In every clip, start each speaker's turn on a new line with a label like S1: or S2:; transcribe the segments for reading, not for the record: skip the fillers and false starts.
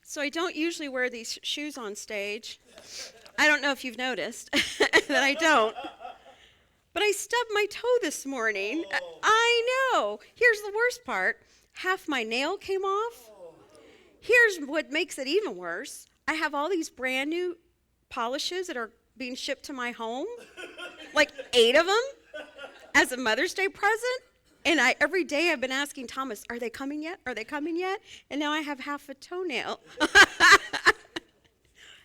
S1: So I don't usually wear these shoes on stage. I don't know if you've noticed that I don't. But I stubbed my toe this morning.
S2: Oh.
S1: I know. Here's the worst part. Half my nail came off. Here's what makes it even worse. I have all these brand new polishes that are being shipped to my home. Like 8 of them as a Mother's Day present. And every day I've been asking Thomas, are they coming yet? Are they coming yet? And now I have half a toenail.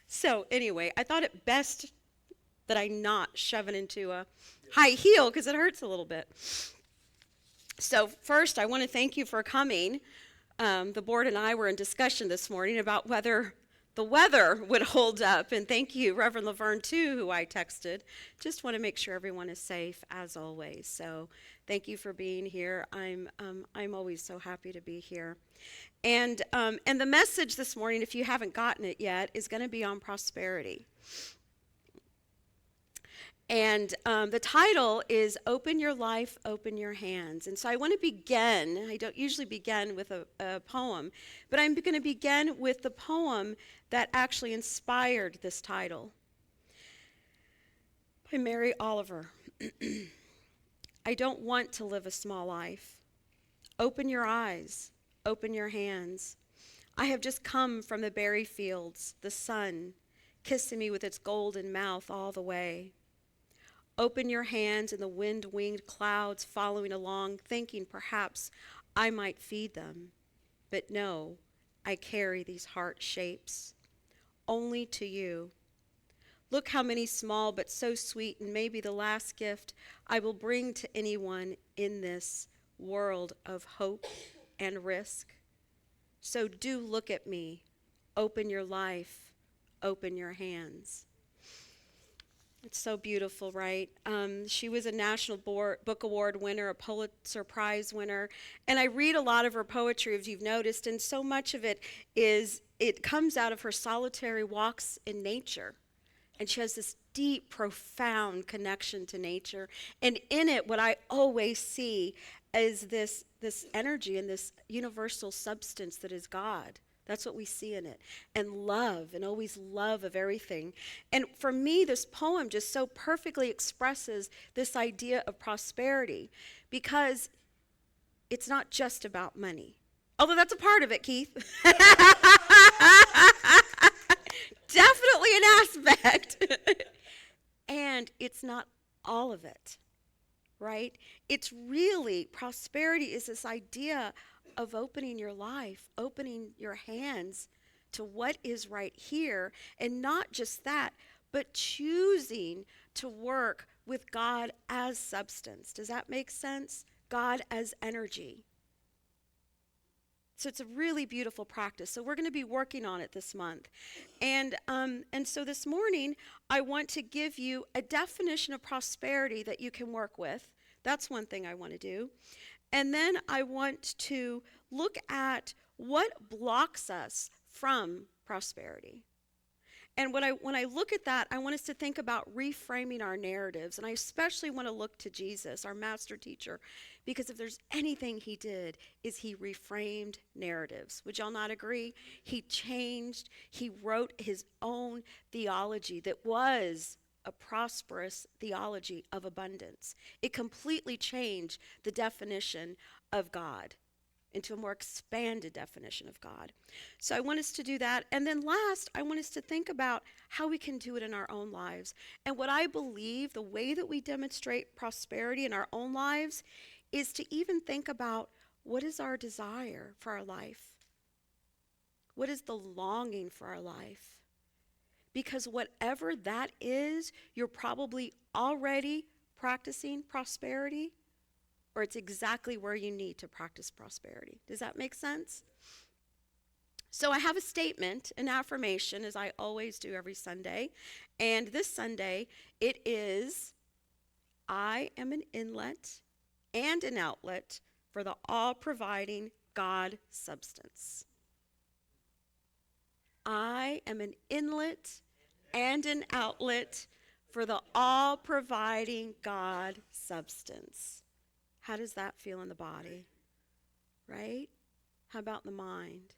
S1: So anyway, I thought it best that I not shove it into a high heel because it hurts a little bit. So first, I want to thank you for coming. The board and I were in discussion this morning about whether the weather would hold up. And thank you, Reverend Laverne, too, who I texted. Just want to make sure everyone is safe, as always. So thank you for being here. I'm always so happy to be here. And the message this morning, if you haven't gotten it yet, is going to be on prosperity. And the title is Open Your Life, Open Your Hands. And so I want to begin, I don't usually begin with a poem, but I'm going to begin with the poem that actually inspired this title by Mary Oliver. I don't want to live a small life. Open your eyes, open your hands. I have just come from the berry fields, the sun kissing me with its golden mouth all the way. Open your hands and the wind-winged clouds following along, thinking perhaps I might feed them. But no, I carry these heart shapes, only to you. Look how many small but so sweet, and maybe the last gift I will bring to anyone in this world of hope and risk. So do look at me. Open your life. Open your hands. It's so beautiful, right? She was a National Book Award winner, a Pulitzer Prize winner. And I read a lot of her poetry, as you've noticed, and so much of it comes out of her solitary walks in nature. And she has this deep, profound connection to nature. And in it, what I always see is this energy and this universal substance that is God. That's what we see in it. And love, and always love of everything. And for me, this poem just so perfectly expresses this idea of prosperity, because it's not just about money. Although that's a part of it, Keith. Definitely an aspect. And it's not all of it, right? It's really, prosperity is this idea of opening your life, opening your hands to what is right here. And not just that, but choosing to work with God as substance. Does that make sense? God as energy. So it's a really beautiful practice. So we're going to be working on it this month. And so this morning, I want to give you a definition of prosperity that you can work with. That's one thing I want to do. And then I want to look at what blocks us from prosperity. And when I look at that, I want us to think about reframing our narratives. And I especially want to look to Jesus, our master teacher, because if there's anything he did, is he reframed narratives. Would y'all not agree? He changed, he wrote his own theology that was a prosperous theology of abundance. It completely changed the definition of God into a more expanded definition of God. So I want us to do that. And then last, I want us to think about how we can do it in our own lives. And what I believe, the way that we demonstrate prosperity in our own lives, is to even think about what is our desire for our life? What is the longing for our life? Because whatever that is, you're probably already practicing prosperity, or it's exactly where you need to practice prosperity. Does that make sense? So I have a statement, an affirmation, as I always do every Sunday. And this Sunday, it is, I am an inlet and an outlet for the all-providing God substance. I am an inlet and an outlet for the all-providing God substance. How does that feel in the body? Right? How about in the mind?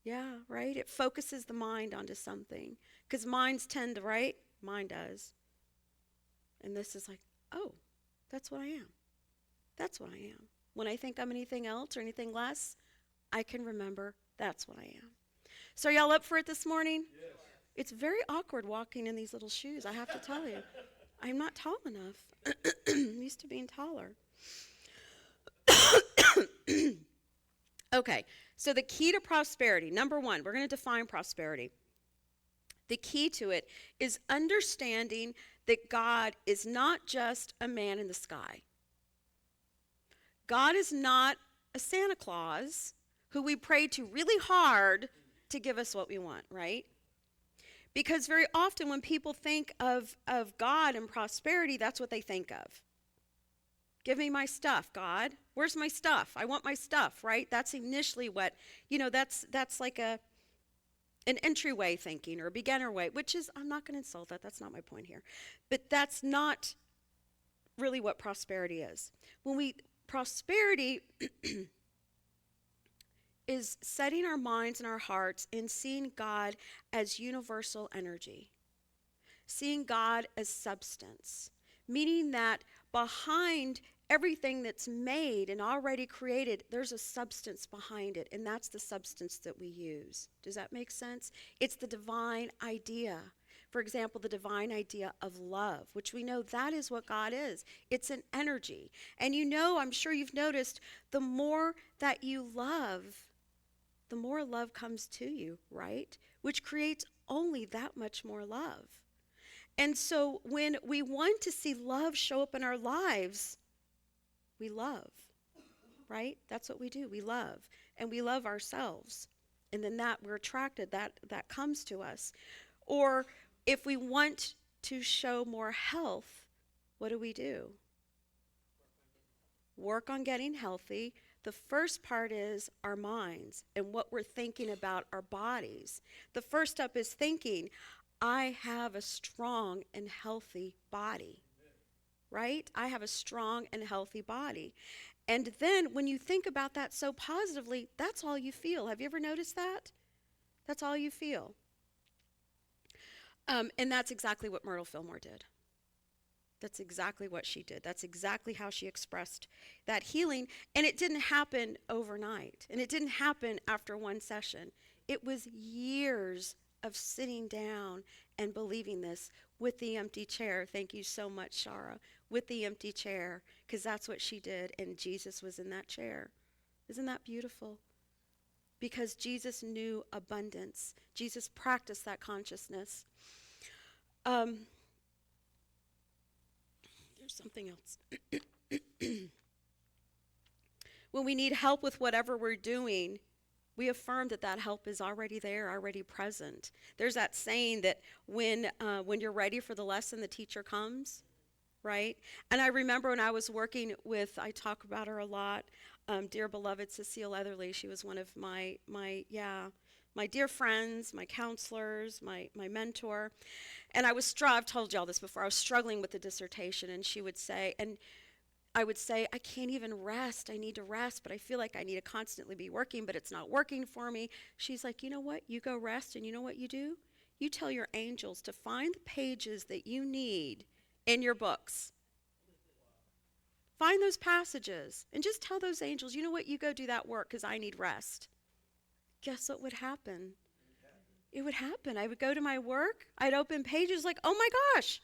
S1: Yeah, right? It focuses the mind onto something. Because minds tend to, right? Mine does. And this is like, oh, that's what I am. That's what I am. When I think I'm anything else or anything less, I can remember that's what I am. So are y'all up for it this morning? Yes. It's very awkward walking in these little shoes, I have to tell you. I'm not tall enough. I'm used to being taller. Okay, so the key to prosperity, number one, we're going to define prosperity. The key to it is understanding that God is not just a man in the sky. God is not a Santa Claus who we pray to really hard to give us what we want, right? Because very often when people think of God and prosperity, that's what they think of. Give me my stuff, God. Where's my stuff? I want my stuff, right? That's initially what, that's like an entryway thinking or a beginner way, which is, I'm not going to insult that. That's not my point here. But that's not really what prosperity is. Prosperity is setting our minds and our hearts in seeing God as universal energy, seeing God as substance, meaning that behind everything that's made and already created, there's a substance behind it, and that's the substance that we use. Does that make sense? It's the divine idea. For example, the divine idea of love, which we know that is what God is. It's an energy. And I'm sure you've noticed, the more that you love, the more love comes to you, right? Which creates only that much more love. And so when we want to see love show up in our lives, we love, right? That's what we do. We love. And we love ourselves. And then we're attracted, that comes to us. Or if we want to show more health, what do? Work on getting healthy. The first part is our minds and what we're thinking about our bodies. The first step is thinking, I have a strong and healthy body, right? I have a strong and healthy body. And then when you think about that so positively, that's all you feel. Have you ever noticed that? That's all you feel. And that's exactly what Myrtle Fillmore did. That's exactly what she did. That's exactly how she expressed that healing. And it didn't happen overnight. And it didn't happen after one session. It was years of sitting down and believing this with the empty chair. Thank you so much, Shara. With the empty chair, because that's what she did. And Jesus was in that chair. Isn't that beautiful? Because Jesus knew abundance. Jesus practiced that consciousness. There's something else. When we need help with whatever we're doing, we affirm that help is already there, already present. There's that saying that when you're ready for the lesson, the teacher comes, right? And I remember when I was working with, I talk about her a lot, dear beloved Cecile Etherly. She was one of my dear friends, my counselors, my mentor. And I've told y'all this before, I was struggling with the dissertation, and she would say, and I would say, I can't even rest. I need to rest, but I feel like I need to constantly be working, but it's not working for me. She's like, you know what? You go rest, and you know what you do? You tell your angels to find the pages that you need in your books. Find those passages, and just tell those angels, you know what? You go do that work because I need rest. Guess what would happen? It would happen. I would go to my work. I'd open pages like, oh my gosh,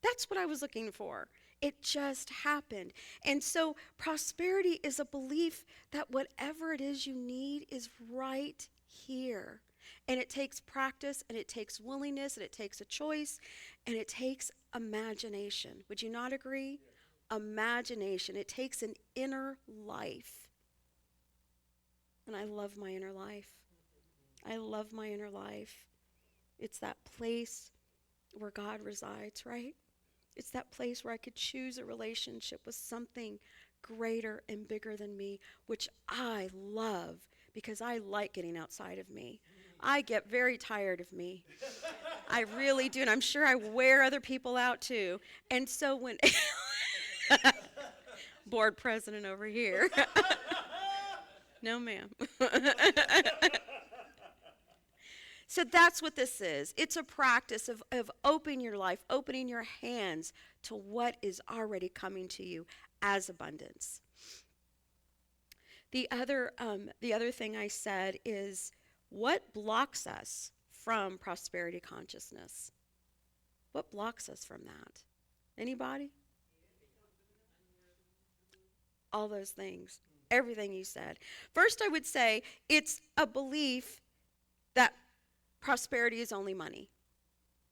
S1: that's what I was looking for. It just happened. And so prosperity is a belief that whatever it is you need is right here. And it takes practice, and it takes willingness, and it takes a choice, and it takes imagination. Would you not agree? Yes. Imagination. It takes an inner life. And I love my inner life. I love my inner life. It's that place where God resides, right? It's that place where I could choose a relationship with something greater and bigger than me, which I love because I like getting outside of me. I get very tired of me. I really do, and I'm sure I wear other people out too. And so when board president over here. No, ma'am. So that's what this is. It's a practice of opening your life, opening your hands to what is already coming to you as abundance. The other thing I said is, what blocks us from prosperity consciousness? What blocks us from that? Anybody? All those things. Everything you said. First, I would say it's a belief that prosperity is only money.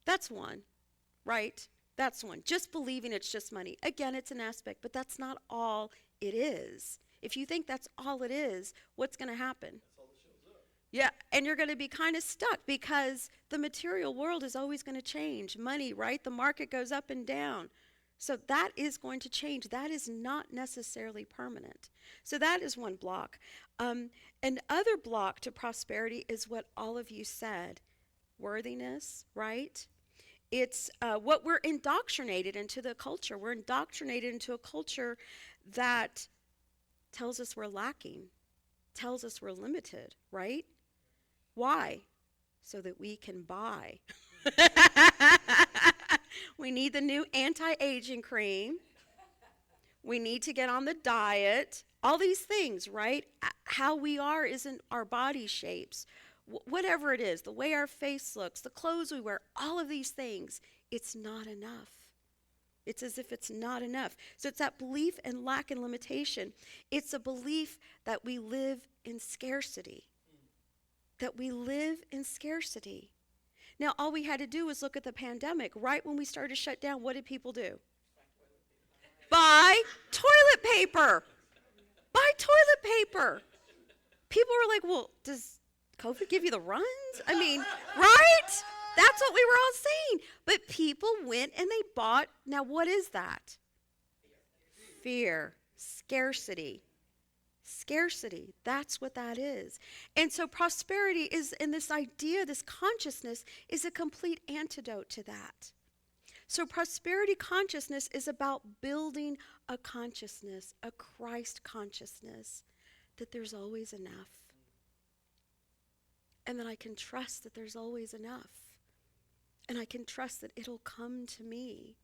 S1: That's one, right? That's one. Just believing it's just money. Again, it's an aspect, but that's not all it is. If you think that's all it is, what's going to happen?
S2: That's all that shows up.
S1: Yeah, and you're going to be kind of stuck because the material world is always going to change. Money, right? The market goes up and down. So that is going to change. That is not necessarily permanent. So that is one block. Another block to prosperity is what all of you said, worthiness, right? It's what we're indoctrinated into the culture. We're indoctrinated into a culture that tells us we're lacking, tells us we're limited, right? Why? So that we can buy. We need the new anti-aging cream. We need to get on the diet. All these things, right? How we are isn't our body shapes. Whatever it is, the way our face looks, the clothes we wear, all of these things, it's not enough. It's as if it's not enough. So it's that belief in lack and limitation. It's a belief that we live in scarcity. That we live in scarcity. Now, all we had to do was look at the pandemic. Right when we started to shut down, what did people do? Buy toilet paper. Buy toilet paper. People were like, well, does COVID give you the runs? I mean, right? That's what we were all saying. But people went and they bought. Now, what is that? Fear. Scarcity. Scarcity. That's what that is. And so prosperity is, in this idea, this consciousness, is a complete antidote to that. So prosperity consciousness is about building a consciousness, a Christ consciousness, that there's always enough. And that I can trust that there's always enough. And I can trust that it'll come to me.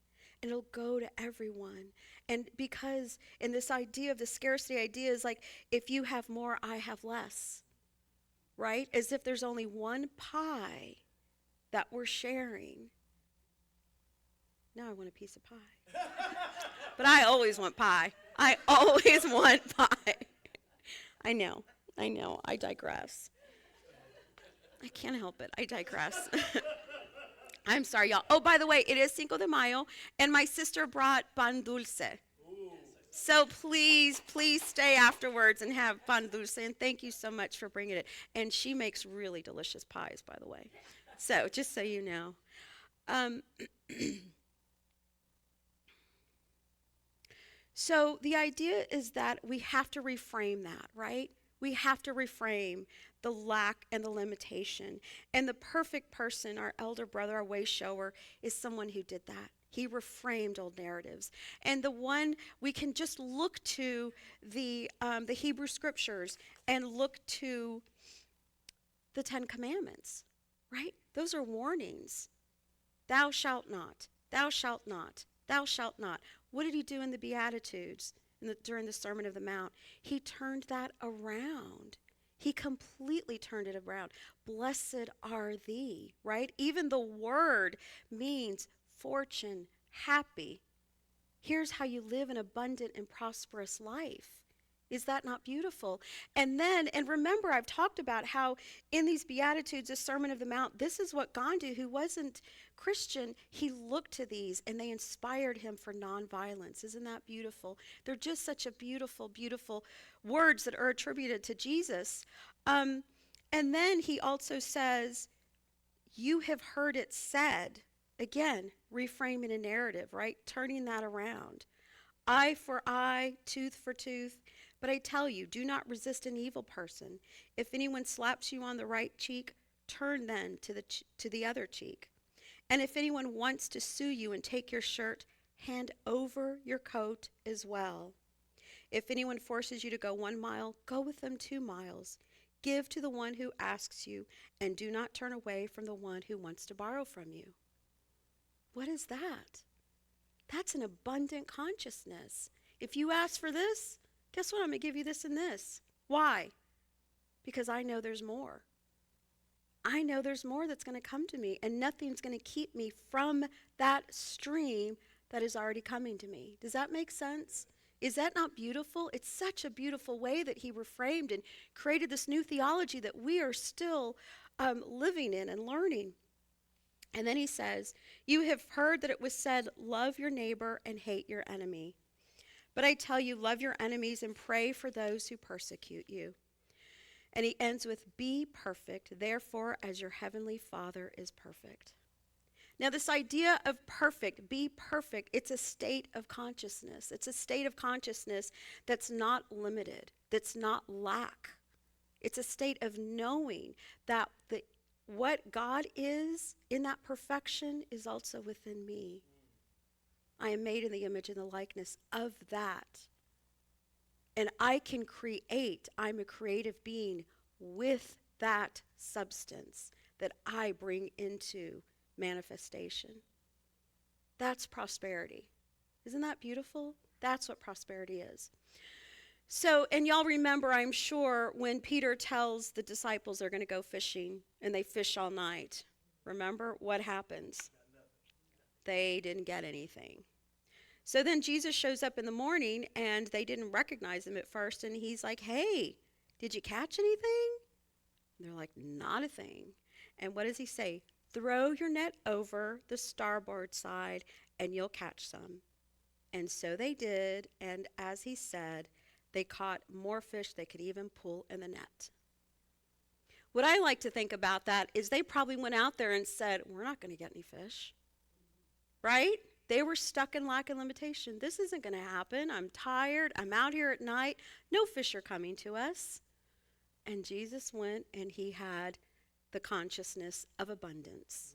S1: And it'll go to everyone. And because in this idea of the scarcity idea is like, if you have more, I have less. Right? As if there's only one pie that we're sharing. Now I want a piece of pie. But I always want pie. I always want pie. I know. I digress. I can't help it. I digress. I'm sorry, y'all. Oh, by the way, it is Cinco de Mayo, and my sister brought pan dulce. Ooh. So please stay afterwards and have pan dulce, and thank you so much for bringing it. And she makes really delicious pies, by the way. So just so you know. So the idea is that we have to reframe that, right? We have to reframe the lack and the limitation. And the perfect person, our elder brother, our way shower, is someone who did that. He reframed old narratives. And the one, we can just look to the Hebrew scriptures and look to the 10 Commandments, right? Those are warnings. Thou shalt not, thou shalt not, thou shalt not. What did he do in the Beatitudes during the Sermon of the Mount? He turned that around. He completely turned it around. Blessed are thee, right? Even the word means fortune, happy. Here's how you live an abundant and prosperous life. Is that not beautiful? And remember, I've talked about how in these Beatitudes, the Sermon of the Mount, this is what Gandhi, who wasn't Christian, he looked to these and they inspired him for nonviolence. Isn't that beautiful? They're just such a beautiful, beautiful words that are attributed to Jesus. And then he also says, you have heard it said, again, reframing a narrative, right? Turning that around. Eye for eye, tooth for tooth. But I tell you, do not resist an evil person. If anyone slaps you on the right cheek, turn then to the other cheek. And if anyone wants to sue you and take your shirt, hand over your coat as well. If anyone forces you to go 1 mile, go with them 2 miles. Give to the one who asks you, and do not turn away from the one who wants to borrow from you. What is that? That's an abundant consciousness. If you ask for this, guess what? I'm going to give you this and this. Why? Because I know there's more. I know there's more that's going to come to me, and nothing's going to keep me from that stream that is already coming to me. Does that make sense? Is that not beautiful? It's such a beautiful way that he reframed and created this new theology that we are still living in and learning. And then he says, you have heard that it was said, love your neighbor and hate your enemy. But I tell you, love your enemies and pray for those who persecute you. And he ends with, be perfect, therefore, as your heavenly Father is perfect. Now, this idea of perfect, be perfect, it's a state of consciousness. It's a state of consciousness that's not limited, that's not lack. It's a state of knowing that what God is in that perfection is also within me. I am made in the image and the likeness of that. And I can create, I'm a creative being with that substance that I bring into manifestation. That's prosperity. Isn't that beautiful? That's what prosperity is. So, and y'all remember, I'm sure, when Peter tells the disciples they're going to go fishing and they fish all night. Remember what happens? They didn't get anything. So then Jesus shows up in the morning and they didn't recognize him at first, and he's like, hey, did you catch anything? And they're like, not a thing. And what does he say? Throw your net over the starboard side and you'll catch some. And so they did, and as he said, they caught more fish they could even pull in the net. What I like to think about that is they probably went out there and said, we're not going to get any fish. Right? They were stuck in lack and limitation. This isn't going to happen. I'm tired. I'm out here at night. No fish are coming to us. And Jesus went and he had the consciousness of abundance.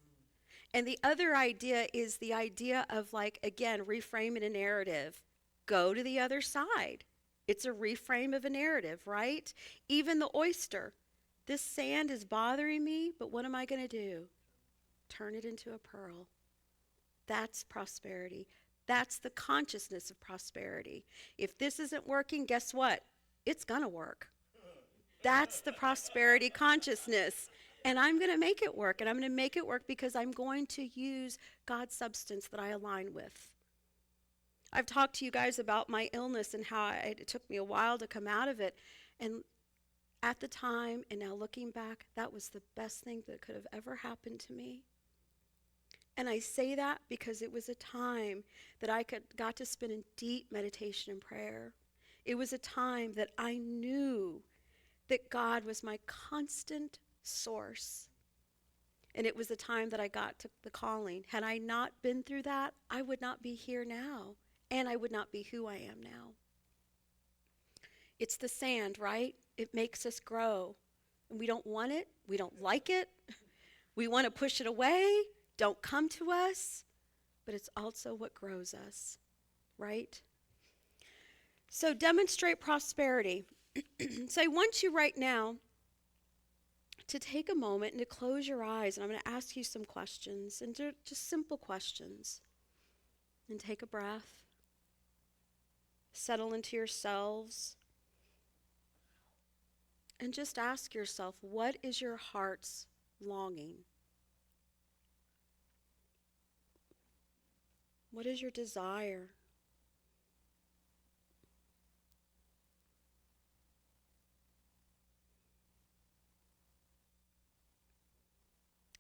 S1: And the other idea is the idea of, like, again, reframing a narrative. Go to the other side. It's a reframe of a narrative, right? Even the oyster. This sand is bothering me, but what am I going to do? Turn it into a pearl. That's prosperity. That's the consciousness of prosperity. If this isn't working, guess what? It's going to work. That's the prosperity consciousness. And I'm going to make it work. And I'm going to make it work because I'm going to use God's substance that I align with. I've talked to you guys about my illness and how it took me a while to come out of it. And at the time, and now looking back, that was the best thing that could have ever happened to me. And I say that because it was a time that I got to spend in deep meditation and prayer. It was a time that I knew that God was my constant source. And it was a time that I got to the calling. Had I not been through that, I would not be here now. And I would not be who I am now. It's the sand, right? It makes us grow. And we don't want it. We don't like it. We want to push it away. Don't come to us. But it's also what grows us, right? So demonstrate prosperity. So I want you right now to take a moment and to close your eyes. And I'm going to ask you some questions. And they're just simple questions. And take a breath. Settle into yourselves. And just ask yourself, what is your heart's longing? What is your desire?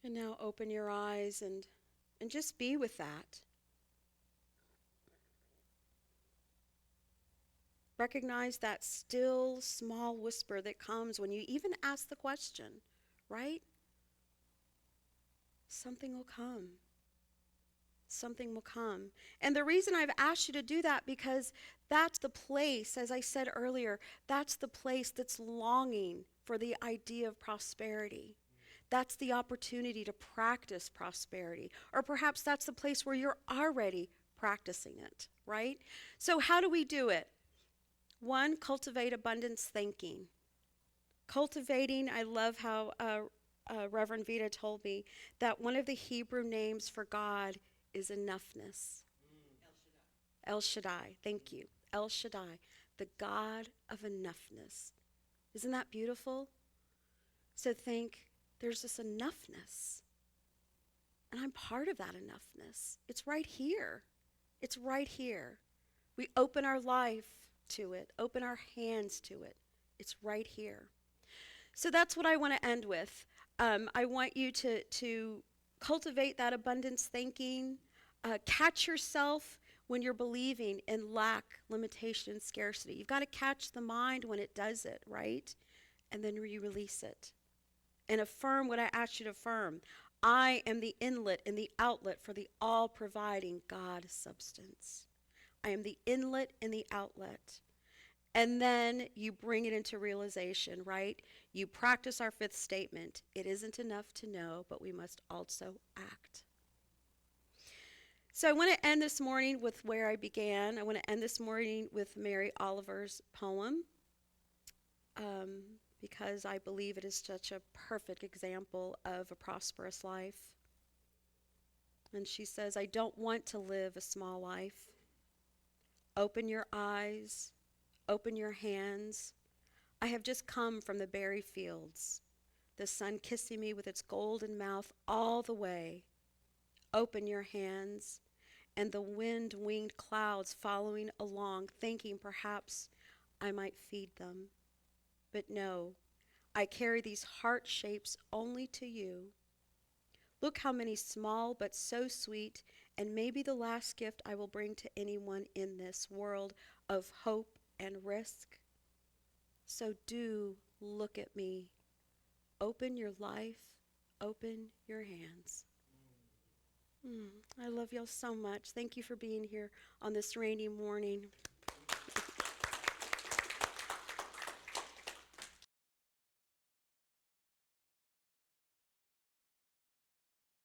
S1: And now open your eyes and just be with that. Recognize that still small whisper that comes when you even ask the question, right? Something will come. Something will come. And the reason I've asked you to do that, because that's the place, as I said earlier, that's the place that's longing for the idea of prosperity. That's the opportunity to practice prosperity. Or perhaps that's the place where you're already practicing it, right? So how do we do it? One, cultivate abundance thinking. Cultivating, I love how Reverend Vita told me that one of the Hebrew names for God is enoughness. El Shaddai, thank you. El Shaddai, the God of enoughness. Isn't that beautiful? So think, there's this enoughness. And I'm part of that enoughness. It's right here. It's right here. We open our life to it, open our hands to it. It's right here. So that's what I want to end with. I want you to cultivate that abundance thinking. Catch yourself when you're believing in lack, limitation, and scarcity. You've got to catch the mind when it does it, right? And then you release it. And affirm what I asked you to affirm. I am the inlet and the outlet for the all-providing God substance. I am the inlet and the outlet. And then you bring it into realization, right? You practice our fifth statement. It isn't enough to know, but we must also act. So I want to end this morning with where I began. I want to end this morning with Mary Oliver's poem because I believe it is such a perfect example of a prosperous life. And she says, I don't want to live a small life. Open your eyes. Open your hands. I have just come from the berry fields, the sun kissing me with its golden mouth all the way. Open your hands, and the wind-winged clouds following along, thinking perhaps I might feed them. But no, I carry these heart shapes only to you. Look how many small but so sweet, and maybe the last gift I will bring to anyone in this world of hope and risk. So do look at me. Open your life. Open your hands. I love y'all so much. Thank you for being here on this rainy morning.